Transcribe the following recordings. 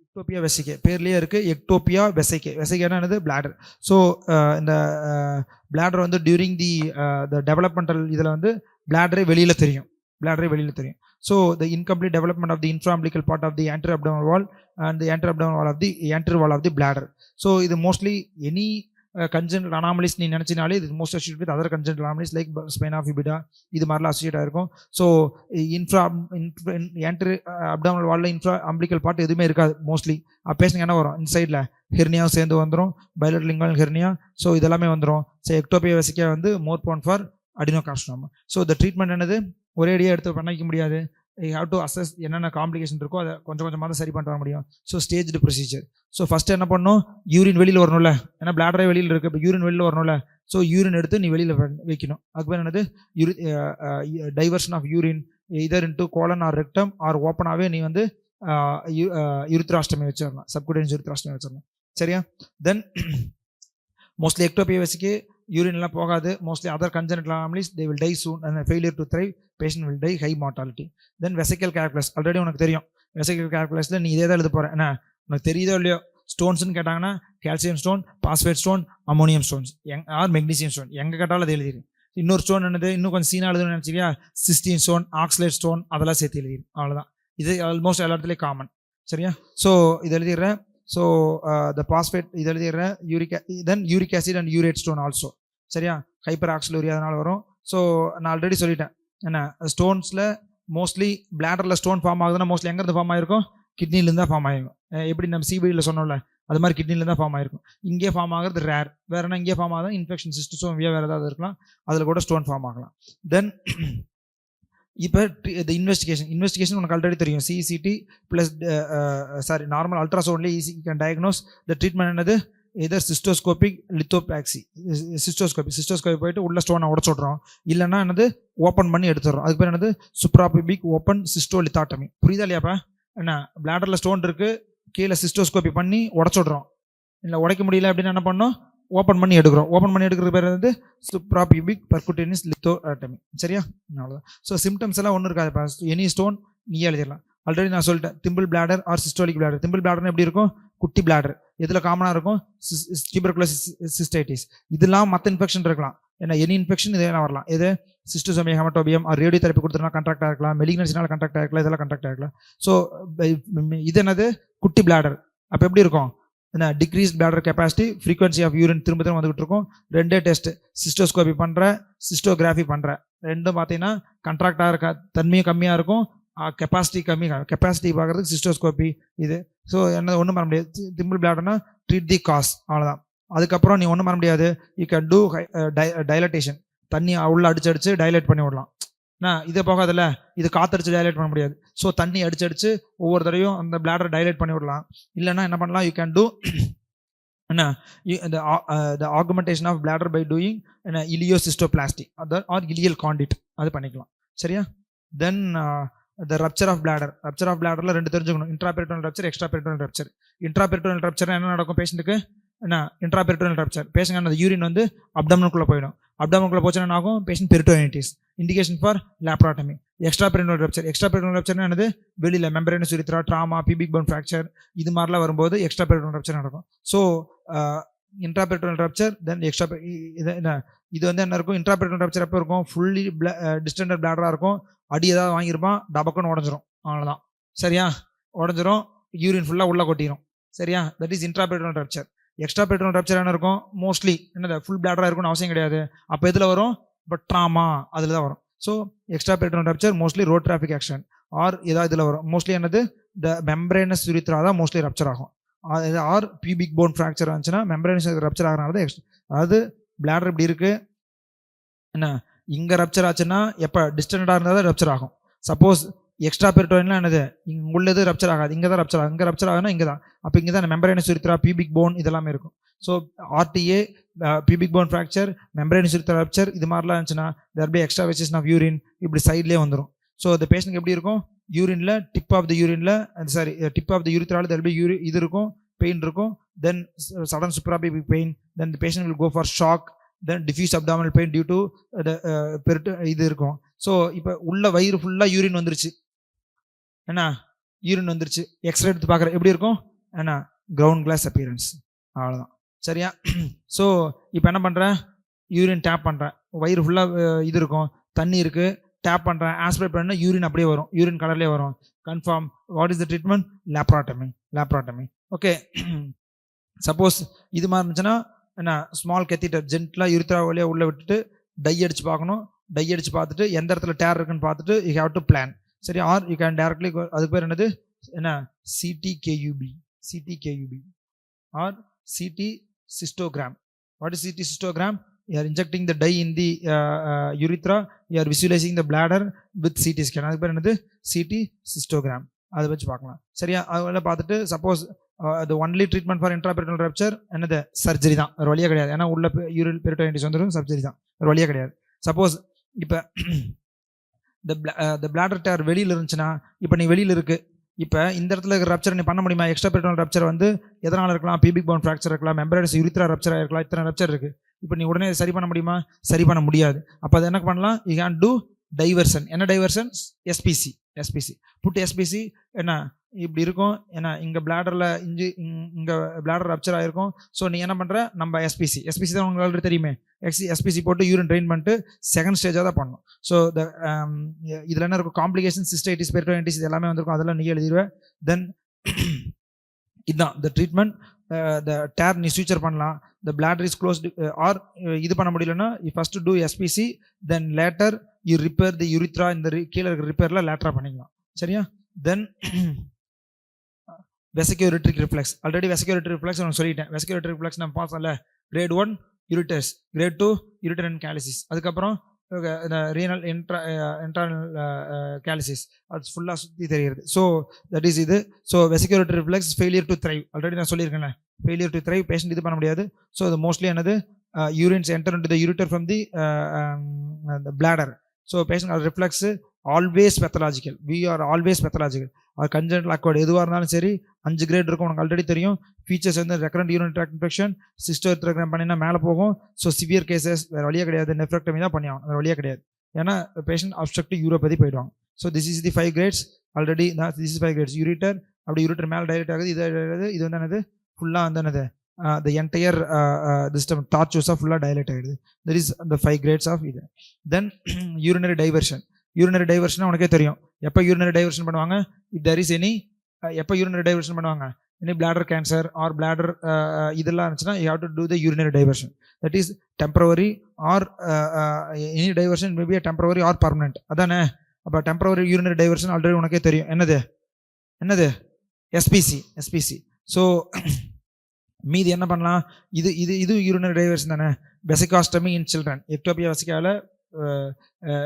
எக்டோபியா வெசிகே பேர்லேயே இருக்குது. எக்டோபியா வெசைக்கே, வெசைக்கேனா என்னது பிளாடர். ஸோ இந்த பிளாடர் வந்து டியூரிங் தி டெவலப்மெண்டல் இதில் வந்து பிளாடரே வெளியில் தெரியும், பிளாடரே வெளியில் தெரியும். So the incomplete development of the infraumbilical part of the anterior abdominal wall and the anterior abdominal wall of the anterior wall of the bladder. So இது மோஸ்ட்லி எனி congenital anomalies நீ நினச்சினாலே இது most associate with other congenital anomalies like spina bifida இது மாதிரிலாம் associate ஆகிருக்கும். So anterior abdominal வாலில் infra umbilical part எதுவுமே இருக்காது மோஸ்ட்லி. பேஷண்ட் என்ன வரும் இன்சைடில் ஹெர்னியாவும் சேர்ந்து வந்துடும், பைலட்டரல் லிங்குவல் ஹெர்னியா. ஸோ இதெல்லாமே வந்துடும். ஸோ எக்டோபியா வெசிகே வந்து more prone for adenocarcinoma. So இந்த ட்ரீட்மெண்ட் என்னது ஒரே அடியாக எடுத்து பண்ணிக்க முடியாது. யூ ஹேவ் டு அசஸ் என்னென்ன காம்ப்ளிகேஷன் இருக்கோ அதை கொஞ்சம் கொஞ்சமாக தான் சரி பண்ணிட்டு வர முடியும். So staged procedure. So first என்ன பண்ணணும், யூரின் வெளியில் வரணும்ல, ஏன்னா பிளாடரே வெளியில் இருக்குது, இப்போ யூரின் வெளியில் வரணும்ல. ஸோ யூரின் எடுத்து நீ வெளியில் வைக்கணும். அதுக்கு பேர் என்னது diversion of urine either into colon or rectum or ஓப்பனாகவே நீ வந்து யூரித்ராஸ்டமி வச்சிடலாம், சப்குடேனியஸ் யூரித்ராஸ்டமி வச்சிடலாம். சரியா? தென் மோஸ்ட்லி எக்டோபியா வெசிகே யூரின்லாம் போகாது. Mostly other congenital anomalies they will die soon and failure to thrive, patient will die, high mortality. Then vesical calculus already உனக்கு தெரியும். Vesicle கால்குலஸில் நீ இதே தான் எழுத போகிறேன். என்ன உனக்கு தெரியுதோ இல்லையோ, ஸ்டோன்ஸ்னு கேட்டாங்கன்னா calcium stone, phosphate stone, ammonium stones or magnesium stone எங்கே கேட்டாலும் அது எழுதிடு. இன்னொரு ஸ்டோன் என்னது இன்னும் கொஞ்சம் சீனா எழுதுன்னு நினச்சிக்கியா, சிஸ்டீன் ஸ்டோன், ஆக்ஸ்லேட் ஸ்டோன் அதெல்லாம் சேர்த்து எழுதிடு. அவ்வளோதான். இது ஆல்மோஸ்ட் எல்லா இடத்துலையும் காமன். சரியா? ஸோ இது எழுதிடுறேன். ஸோ த பாஸ்பேட் இது எழுதிடுறேன். Uric acid and urate stone also. சரியா? ஹைப்பர் ஆக்சிலூரியா அதனால வரும். ஸோ நான் ஆல்ரெடி சொல்லிட்டேன் என்ன, ஸ்டோன்ஸில் மோஸ்ட்லி பிளாடரில் ஸ்டோன் ஃபார்ம் ஆகுதுன்னா மோஸ்ட்லி எங்கேருந்து ஃபார்ம் ஆகிருக்கும், கிட்னிலேருந்து தான் ஃபார்ம் ஆகிருக்கும். எப்படி நம்ம சிபிடியில் சொன்னோம்ல அது மாதிரி கிட்னிலேருந்து தான் ஃபார்ம் ஆகிருக்கும். இங்கே ஃபார்ம் ஆகிறது ரேர். வேறு என்ன இங்கே ஃபார்ம் ஆகுது, இன்ஃபெக்ஷன் சிஸ்டஸும் வேறு ஏதாவது இருக்கலாம், அதில் கூட ஸ்டோன் ஃபார்ம் ஆகலாம். தென் இப்போ இந்த இன்வெஸ்டிகேஷன் உனக்கு ஆல்ரெடி தெரியும். சிசிடி ப்ளஸ் நார்மல் அல்ட்ராசவுண்ட்லேயே easy can diagnose. The treatment என்னது, எதர் சிஸ்டோஸ்கோபிக் லித்தோபாக்சி. சிஸ்டோஸ்கோபி போயிட்டு உள்ள ஸ்டோனை உடச்சு விட்றோம், இல்லைன்னா என்னது ஓப்பன் பண்ணி எடுத்துடுறோம். அதுக்கு பேர் என்னது சுப்ராபிபிக் ஓப்பன் சிஸ்டோலித்தாட்டமி. புரியுதா இல்லையாப்பா? என்ன பிளாடரில் ஸ்டோன் இருக்குது, கீழே சிஸ்டோஸ்கோபி பண்ணி உடச்சு விட்றோம். இல்லை உடைக்க முடியல அப்படின்னு என்ன பண்ணோம், ஓப்பன் பண்ணி எடுக்கிறோம். ஓப்பன் பண்ணி எடுக்கிற பேர் வந்து சுப்ராபிபிக் பர்குட்டேனியஸ் லித்தோடாட்டமி. சரியா? அவ்வளோதான். ஸோ சிம்டம்ஸ் எல்லாம் ஒன்றும் இருக்காது. எனி ஸ்டோன் நீயே எழுதிடலாம். ஆல்ரெடி நான் சொல்லிட்டேன், thimble bladder or systolic bladder. Thimble பிளாடர்னு எப்படி இருக்கும், குட்டி பிளாடர். இதில் காமனாக இருக்கும் டியூபர்குலோசிஸ் சிஸ்டைட்டிஸ். இதெல்லாம் மற்ற இன்ஃபெக்ஷன் இருக்கலாம். ஏன்னா எனி இன்ஃபெக்ஷன் இதே வரலாம். இது schistosoma haematobium or radiotherapy கொடுத்துனா கண்ட்ராக்ட் ஆகிருக்கலாம், மெலிக்னன்சினால கண்ட்ராக்ட் ஆகிருக்கலாம், இதெல்லாம் கண்ட்ராக்ட் ஆகிருக்கலாம். ஸோ இது என்னது குட்டி பிளாடர். அப்போ எப்படி இருக்கும், என்ன decrease bladder capacity, frequency of urine திரும்ப திரும்ப வந்துகிட்டு இருக்கும். ரெண்டே டெஸ்ட், சிஸ்டோஸ்கோபி பண்ணுற, சிஸ்டோகிராஃபி பண்ணுற. ரெண்டும் பார்த்தீங்கன்னா கண்ட்ராக்டாக இருக்க தன்மையும் கம்மியாக இருக்கும், கெப்பாசிட்டி கம்மி. கெப்பாசிட்டி பார்க்குறதுக்கு சிஸ்டோஸ்கோபி இது. ஸோ என்ன ஒன்றும் பண்ண முடியாது. திம்பிள் பிளாடர்னா ட்ரீட் தி காஸ், அவ்வளோதான். அதுக்கப்புறம் நீ ஒன்றும் பண்ண முடியாது. You can two dilatation. தண்ணி உள்ள அடிச்சு டைலேட் பண்ணி விடலாம். இதை போகாதில்ல, இது காத்தடிச்சு டைலேட் பண்ண முடியாது. ஸோ தண்ணி அடிச்சு ஒவ்வொரு தடவையும் அந்த பிளாடரை டைலேட் பண்ணி விடலாம். இல்லைன்னா என்ன பண்ணலாம், யூ கேன் டூ என்ன the augmentation of bladder by doing ileocystoplasty or ileal conduit அது பண்ணிக்கலாம். சரியா? தென் the rupture of bladder. rupture of bladderல ரெண்டு தெரிஞ்சுக்கணும், intraperitoneal rupture, extraperitoneal rupture. intraperitoneal rupture என்ன நடக்கும் பேஷண்ட்டுக்கு, என்ன intraperitoneal rupture பேஷண்ட் அந்த யூரின் வந்து அப்டாமினுக்குள்ளே போயிடும். அப்டாமினுக்குள்ளே போச்சுன்னா என்ன ஆகும், patient peritonitis. Indication for laparotomy. Extraperitoneal rupture. Extraperitoneal ரப்ச்சர்னா என்னது, வெளியில் membranous urethra, trauma, pubic bone fracture இது மாதிரிலாம் வரும்போது எக்ஸ்ட்ராபெரிட்டோனல் ரப்ச்சர் நடக்கும். ஸோ இன்ட்ராபெரிட்டோனல் ரப்ச்சர் தென் இது வந்து என்ன இருக்கும், இன்ட்ராபெரிட்டோனல் ரப்ச்சர் எப்போ இருக்கும், ஃபுல்லி டிஸ்டெண்டட் பிளாடராக இருக்கும். அடி ஏதாவது வாங்கியிருப்பான், டபக்குன்னு உடஞ்சிரும், அவ்வளோதான். சரியா? உடஞ்சிரும், யூரின் ஃபுல்லாக உள்ளே கொட்டிடும். சரியா? That is intraperitoneal rupture. Extraperitoneal rupture என்ன இருக்கும், மோஸ்ட்லி என்னது ஃபுல் பிளாடராக இருக்கும்னு அவசியம் கிடையாது. அப்போ எதில் வரும், பட் ட்ராமா அதில் தான் வரும். So extraperitoneal rupture mostly road traffic accident or ஏதாவது இதில் வரும். மோஸ்ட்லி என்னது த மெம்பரேனஸ் யூரித்ரா தான் மோஸ்ட்லி ரப்ச்சர் ஆகும். ஆர் பிபிக் போன் ஃப்ராக்சர் வந்துச்சுன்னா மெம்பரேனஸ் ரப்ச்சர் ஆகிறனால தான் அதாவது பிளாடர் இப்படி இருக்குது என்ன, இங்கே ரப்ச்சர் ஆச்சுன்னா எப்போ டிஸ்டன்டாக இருந்தால் தான் ரப்ச்சர் ஆகும். சப்போஸ் எக்ஸ்ட்ரா பெரிட்டோனியல்னா என்னது, இங்கே உள்ளது ரப்ச்சர் ஆகாது, இங்கே தான் ரப்ச்சர் ஆகும். இங்கே ரப்ச்சர் ஆகுதுன்னா இங்கே தான். அப்போ இங்கே தான் மெம்பரேனஸ் யூரித்ரா, பிபிக் போன் இதெல்லாமே இருக்கும். So RTA, pubic bone fracture, membranous urethra rupture இது மாதிரிலாம் இருந்துச்சுன்னா there be extravasation of urine இப்படி சைட்லேயே வந்துடும். ஸோ இந்த பேஷண்ட்க்கு எப்படி இருக்கும், யூரினில் டிப் ஆஃப் த யூரினில் டிப் ஆஃப் த யூரித்ராவில் தேர் பி இது இருக்கும், பெயின் இருக்கும். Then sudden suprapubic pain. Then the patient will go for shock. Then diffuse abdominal pain due to இது இருக்கும். ஸோ இப்போ உள்ள வயிறு ஃபுல்லாக யூரின் வந்துருச்சு, என்ன யூரின் வந்துருச்சு, எக்ஸ்ரே எடுத்து பார்க்குற எப்படி இருக்கும், என்ன கிரவுண்ட் கிளாஸ் அப்பியரன்ஸ், அவ்வளோதான். சரியா? ஸோ இப்போ என்ன பண்ணுறேன், யூரின் டேப் பண்ணுறேன், வயிறு ஃபுல்லாக இது இருக்கும், தண்ணி இருக்குது, டேப் பண்ணுறேன், ஆஸ்பிரேட் பண்ண யூரின் அப்படியே வரும், யூரின் கலர்லேயே வரும். Confirm. What is the treatment? Laparotomy. Okay. Suppose இது மாதிரி இருந்துச்சுன்னா என்ன, ஸ்மால் கெத்திட்டர் ஜென்டலாக யூரித்ரா வழியாக உள்ளே விட்டுட்டு டை அடிச்சு பார்க்கணும். டை அடிச்சு பார்த்துட்டு எந்த இடத்துல டேர் இருக்குன்னு பார்த்துட்டு யூ ஹேவ் டு பிளான். சரி? ஆர் யூ கேன் டைரக்ட்லி, அதுக்கு பேர் என்னது, என்ன, CTKUB or CT cystogram. What is CT cystogram? You are injecting the dye in the urethra, you are visualizing the bladder with CT scan. அதுக்கு பேர் என்னது, CD சிஸ்டோகிராம். அதை வச்சு பார்க்கலாம். சரியா? அதெல்லாம் பார்த்துட்டு suppose the only treatment for intraperitoneal rupture என்னது, சர்ஜரி தான், ஒரு வழியே கிடையாது. ஏன்னா உள்ள யூரின் பெரிட்டோனிட்டிஸ் வந்துடும், சர்ஜரி தான், ஒரு வழியே கிடையாது. சப்போஸ் இப்போ the bladder tear வெளியில் இருந்துச்சுன்னா, இப்போ நீ வெளியில் இருக்கு, இப்போ இந்த இடத்துல இருக்கிற ரப்சர் நீ பண்ண முடியுமா? எக்ஸ்ட்ரா பெரிட்டோனியல் ரப்சர் வந்து எதனால் இருக்கலாம்? பிபிக் போன் ஃப்ராக்சர் இருக்கலாம், மெம்பரேனஸ் யூரித்ரா ரப்சர் ஆயிருக்கலாம், இத்தனை ரப்சர் இருக்குது. இப்போ நீ உடனே சரி பண்ண முடியுமா? சரி பண்ண முடியாது. அப்போ அதை என்ன பண்ணலாம்? You can two diversion. என்ன டைவர்ஷன்? எஸ்பிசி. புட்டு எஸ்பிசி என்ன இப்படி இருக்கும், ஏன்னா இங்கே பிளாடரில் இங்கே பிளாடர் ரப்சர் ஆகிருக்கும். ஸோ நீ என்ன பண்ணுற, நம்ம எஸ்பிசி தான் உங்களுக்கு ஆல்ரெடி தெரியுமே, எஸ்பிசி போட்டு யூரின் ட்ரெயின் பண்ணிட்டு செகண்ட் ஸ்டேஜாக தான் பண்ணணும். ஸோ இதில் என்ன இருக்கும், காம்ப்ளிகேஷன், சிஸ்டைட்டிஸ், பெரிட்டோனிட்டிஸ், இது எல்லாமே வந்திருக்கும், அதெல்லாம் நீ எழுதிடுவேன். தென் இதுதான் த ட்ரீட்மெண்ட். த டேர் நீ ஃபியூச்சர் பண்ணலாம். The bladder is closed or இது பண்ண முடியலன்னா you first do SPC, then later you repair the urethra. இந்த கீழே இருக்கிற ரிப்பேரில் லேட்டராக பண்ணிக்கலாம். சரியா? Then vesicoureteric reflux. Already vesicoureteric reflux நான் சொல்லிட்டேன். வெசிகோயூரிட்ரிக் ரிஃப்ளெக்ஸ் நம்ம பார்த்தோம்ல, கிரேட் 1 யூரிட்டர்ஸ், கிரேட் 2 யூரிட்டரன் கேலிசிஸ், அதுக்கப்புறம் ரீனல் இன்டர்னல் கேலிசிஸ், அது ஃபுல்லாக சுற்றி தெரியுது. ஸோ தட் இஸ் இது. So vesicoureteric reflex failure to thrive, already நான் சொல்லியிருக்கேன், ஃபெயிலியர் டு த்ரைவ், பேஷண்ட் இது பண்ண முடியாது. ஸோ அது மோஸ்ட்லி என்னது, urines enter into the ureter from the bladder. So patient அது reflux always pathological. We are always pathological. அது கன்ஜென்டல் அக்வர்டு எதுவாக இருந்தாலும் சரி 5 கிரேட் இருக்கும், உனக்கு ஆல்ரெடி தெரியும். ஃபீச்சர்ஸ் வந்து ரெக்கரண்ட் யூரினரி ட்ராக்ட் இன்ஃபெக்ஷன், சிஸ்டோகிராம் பண்ணினா மேலே போகும். ஸோ சிவியர் கேசஸ் வேறு வழியே கிடையாது, நெஃப்ரெக்டமி தான் பண்ணியாகும், வேறு வழியே கிடையாது. ஏன்னா பேஷண்ட் அப்ஸ்ட்ரக்டிவ் யூரோபதி போயிடுவாங்க. So this is the 5 grades already. This is 5 grades. Ureter அப்படி யூரிட்டர் மேலே டைரக்ட் ஆகுது, இது வந்து என்னது, ஃபுல்லாக வந்து என்னது, the entire system tortuosa full dilate ஆகிடுது. There is the 5 grades of இது. Then urinary diversion. Urinary diversion உனக்கே தெரியும். எப்போ யூரினரி டைவர்ஷன் பண்ணுவாங்க? இஃப் தேர் இஸ் எனி, எப்போ யூரினரி டைவர்ஷன் பண்ணுவாங்க? Any bladder cancer or bladder இதெல்லாம் இருந்துச்சுன்னா you have to do the urinary diversion. That is temporary or any diversion may be a temporary or permanent. அதானே? அப்போ temporary urinary diversion already உனக்கே தெரியும். என்னது SPC. So மீதி என்ன பண்ணலாம்? இது யூரினரி டைவர்ஷன் தானே. வெசிகாஸ்டமி இன் சில்ட்ரன், எக்டோபியா வெசிகாவில்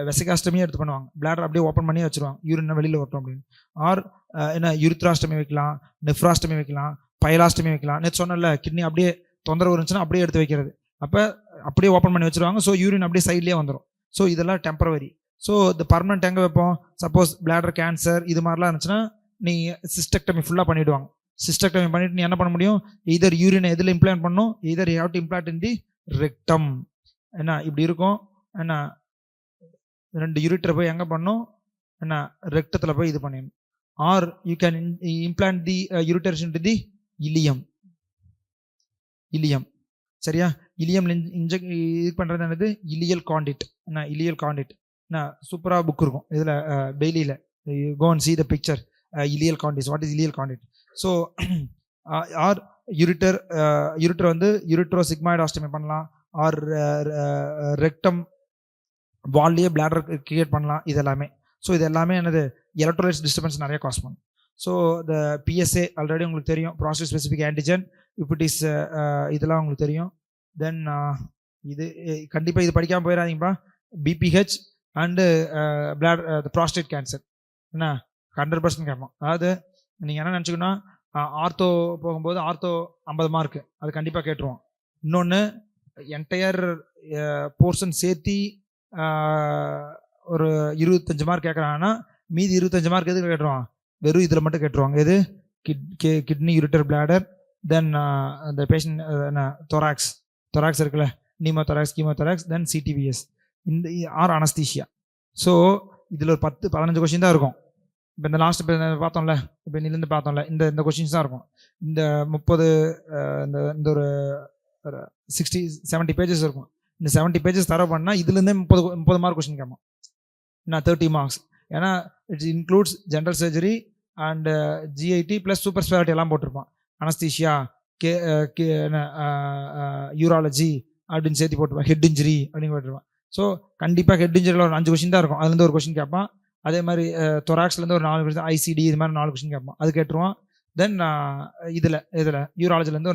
வெசிகாஸ்டமியே எடுத்து பண்ணுவாங்க. பிளாடர் அப்படியே ஓப்பன் பண்ணி வச்சுருவாங்க, யூரின் வெளியில் வரட்டும் அப்படின்னு. ஆர் என்ன, யூரித்ராஸ்டமி வைக்கலாம், நெஃப்ராஸ்டமி வைக்கலாம், பைலாஸ்டமி வைக்கலாம். நேற்று சொன்னல, கிட்னி அப்படியே தொந்தரவு இருந்துச்சுன்னா அப்படியே எடுத்து வைக்கிறது. அப்போ அப்படியே ஓப்பன் பண்ணி வச்சுருவாங்க. ஸோ யூரின் அப்படியே சைட்லேயே வந்துடும். ஸோ இதெல்லாம் டெம்பரவரி. ஸோ இந்த பர்மனெண்ட் எங்கே வைப்போம்? சப்போஸ் பிளாடர் கேன்சர் இது மாதிரிலாம் இருந்துச்சுன்னா நீ சிஸ்டெக்டமி ஃபுல்லாக பண்ணிவிடுவாங்க. சிஸ்டெக்டமி பண்ணிவிட்டு நீ என்ன பண்ண முடியும்? இதர் யூரினை எதில் இம்ப்ளான்ட் பண்ணணும், இதர் you have to implant in the rectum. என்ன இப்படி இருக்கும், என்ன 2 யூரிட்டரை போய் எங்கே பண்ணும், என்ன ரெக்டத்தில் போய் இது பண்ணிடணும். R you can implant the ureters into the ileum. சரியா? இலியம் இது பண்ணுறது என்னது, இலியல் காண்டிட். என்ன இலியல் காண்டிட், என்ன சூப்பராக புக் இருக்கும் இதில் டெய்லியில். Go and see the picture, ileal conduits. What is ileal conduit? So or ureter வந்து யூரிட்ரோ சிக்மாய்டாஸ்டமி பண்ணலாம். ஆர் ரெக்டம் வால்லையே பிளாடர் கிரியேட் பண்ணலாம். இது எல்லாமே. ஸோ இது எல்லாமே என்னது, எலக்ட்ரோலைட்ஸ் டிஸ்டர்பன்ஸ் நிறைய காஸ் பண்ணும். ஸோ த பிஎஸ்ஏ ஆல்ரெடி உங்களுக்கு தெரியும், prostate specific antigen. If it is இதெல்லாம் உங்களுக்கு தெரியும். தென் இது கண்டிப்பாக இது படிக்காமல் போயிடாதீங்கப்பா. பிபிஹெச் அண்டு ப்ராஸ்டேட் கேன்சர் என்ன 100% கேட்போம். அதாவது நீங்கள் என்ன நினச்சிக்கணும், ஆர்த்தோ போகும்போது ஆர்த்தோ 50 மார்க்கு அது கண்டிப்பாக கேட்டுருவோம். இன்னொன்று என்டையர் போர்ஷன் சேர்த்தி ஒரு 25 மார்க் கேட்குறாங்கன்னா மீதி 25 மார்க் எதுக்கு கேட்டுருவான்? வெறும் இதில் மட்டும் கேட்டுருவாங்க. எது? Kidney, ureter, bladder. தென் அந்த பேஷண்ட் என்ன தொராக்ஸ் இருக்குல்ல, நீமோதொராக்ஸ், கீமோதொராக்ஸ், தென் சிடிவிஎஸ், இந்த ஆர் அனஸ்தீஷியா. ஸோ இதில் ஒரு 10-15 கொஸ்டின் தான் இருக்கும். இப்போ இந்த லாஸ்ட் இப்போ பார்த்தோம்ல, இப்போ இன்னிலேருந்து பார்த்தோம்ல, இந்த கொஷின்ஸ் தான் இருக்கும். இந்த 30 இந்த இந்த ஒரு 70 பேஜஸ் இருக்கும். இந்த 70 பேஜஸ் தர பண்ணால் இதுலேருந்தே 30 மார்க் கொஷின் கேட்பான். நான் 30 மார்க்ஸ். ஏன்னா it's includes general surgery and GIT plus super speciality எல்லாம் போட்டிருப்பான். அனஸ்தீஷியா, யூராலஜி அப்படின்னு சேர்த்து போட்டிருப்பான். ஹெட் இன்ஜுரி அப்படின்னு போட்டிருப்பான். ஸோ கண்டிப்பாக ஹெட் இன்ஜுரியில் ஒரு 5 கொஷின் தான் இருக்கும். அதுலேருந்து ஒரு கொஷின் கேட்பான். அதே மாதிரி தொராக்ஸ்லேருந்து ஒரு 4 கொஷின், ஐசிடி இது மாதிரி 4 கொஷின் கேட்பான். அது கேட்டுருவான். தென் இதில் யூராலஜிலேருந்து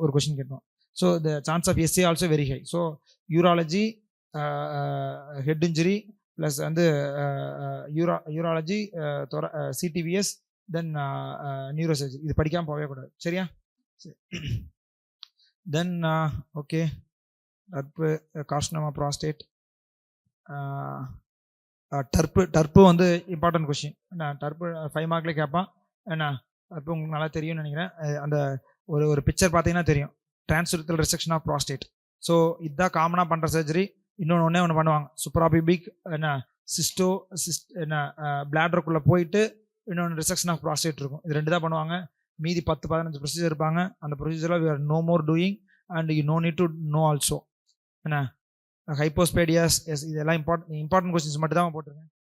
ஒரு கொஷின் கேட்பான். So the chance of SA also very high. So urology, head injury plus வந்து யூராலஜி, சிடிவிஎஸ், தென் நியூரோசர்ஜரி இது படிக்காமல் போகவே கூடாது. சரியா? Then okay, TURP, carcinoma prostate, TURP வந்து இம்பார்ட்டன்ட் கொஷின். டர்ப்பு 5 மார்க்ல கேட்பான். என்ன டர்ப்பு உங்களுக்கு நல்லா தெரியும்னு நினைக்கிறேன். அந்த ஒரு பிக்சர் பார்த்தீங்கன்னா தெரியும். டிரான்ஸ்யூரல் ரெசெக்ஷன் ஆஃப் ப்ராஸ்டேட். ஸோ இதுதான் காமனாக பண்ணுற சர்ஜரி. ஒன்று பண்ணுவாங்க, சூப்பராபிபிக் பிளாடருக்குள்ளே போயிட்டு இன்னொன்று ரிசெக்ஷன் ஆஃப் ப்ராஸ்டேட் இருக்கும். இது 2 தான் பண்ணுவாங்க. மீதி 10-15 ப்ரொசீஜர் இருப்பாங்க. அந்த ப்ரொசீஜரில் we are no more doing and you no need to know also. என்ன ஹைப்போஸ்பேடியாஸ், இதெல்லாம் இம்பார்ட்டன்ட் கொஸ்டின்ஸ் மட்டும் தான் போட்டிருக்கேன்.